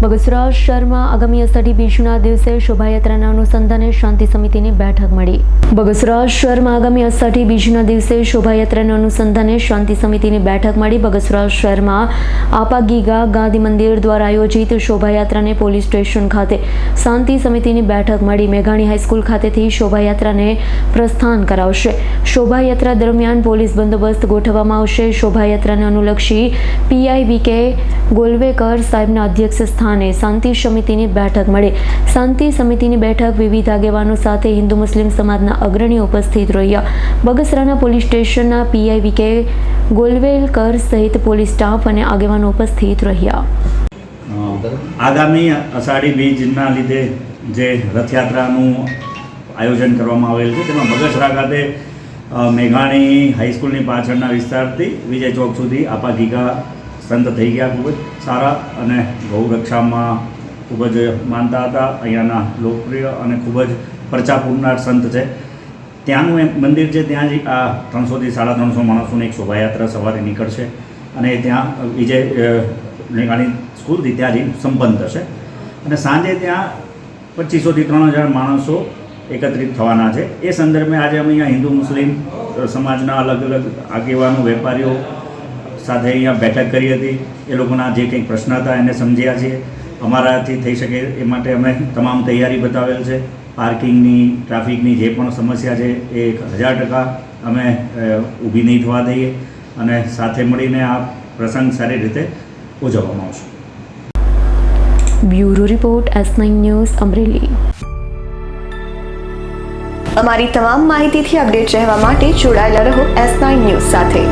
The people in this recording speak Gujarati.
બગસરા શહેરમાં આગામી અષાઢી બીજના દિવસે શોભાયાત્રાના અનુસંધાને શાંતિ સમિતિની બેઠક મળી. બગસરા શહેરમાં આગામી અષાઢી બીજના દિવસે શોભાયાત્રાના અનુસંધાને શાંતિ સમિતિની બેઠક મળી. બગસરા શહેરમાં આપાગીગા ગાંધી મંદિર દ્વારા આયોજિત શોભાયાત્રાને પોલીસ સ્ટેશન ખાતે શાંતિ સમિતિની બેઠક મળી. મેઘાણી હાઈસ્કૂલ ખાતેથી શોભાયાત્રાને પ્રસ્થાન કરાવશે. શોભાયાત્રા દરમિયાન પોલીસ બંદોબસ્ત ગોઠવવામાં આવશે. શોભાયાત્રાને અનુલક્ષી PIVK ગોલવેકર સાહેબના અધ્યક્ષ સ્થાને શાંતિ સમિતિની બેઠક મળી. શાંતિ સમિતિની બેઠક વિવિધ આગેવાનો સાથે હિન્દુ મુસ્લિમ સમાજના અગ્રણીઓ ઉપસ્થિત રહ્યા. બગસરાના પોલીસ સ્ટેશનના PIVK ગોલવેલકર સહિત પોલીસ સ્ટાફ અને આગેવાનો ઉપસ્થિત રહ્યા. આગામી અષાઢી બીજના લીધે જે રથયાત્રાનું આયોજન કરવામાં આવેલ છે તેમાં બગસરા ખાતે મેઘાણી હાઈસ્કૂલની પાછળના વિસ્તારથી વિજય ચોક સુધી આપાગીગા સંત થઈ ગયા. ખૂબ જ સારા અને ગૌરક્ષામાં ખૂબ જ માનતા હતા. અહીંયાના લોકપ્રિય અને ખૂબ જ પરચા પૂરનાર સંત છે. ત્યાંનું એમ મંદિર છે. ત્યાં જ આ 300 થી 350 માણસોની એક શોભાયાત્રા સવારે નીકળશે અને ત્યાં વિજય મેઘાણી સ્કૂલથી ત્યાંથી સંપન્ન થશે અને સાંજે ત્યાં 2500 થી 3000 માણસો એકત્રિત થવાના છે. એ સંદર્ભે આજે અમે અહીંયા હિન્દુ મુસ્લિમ સમાજના અલગ અલગ આગેવાનો વેપારીઓ સાથે અહીંયા બેઠક કરી હતી. એ લોકોના જે કંઈક પ્રશ્ન હતા એને સમજ્યા છીએ. અમારાથી થઈ શકે એ માટે અમે તમામ તૈયારી બતાવેલ છે. પાર્કિંગની, ટ્રાફિકની જે પણ સમસ્યા છે એ 1000% અમે ઊભી નહીં થવા દઈએ અને સાથે મળીને આ પ્રસંગ સારી રીતે ઉજવવામાં આવશે. Bureau report S9 news Amreli. અમારી તમામ માહિતીથી અપડેટ રહેવા માટે જોડાયેલા રહો S9 ન્યૂઝ સાથે.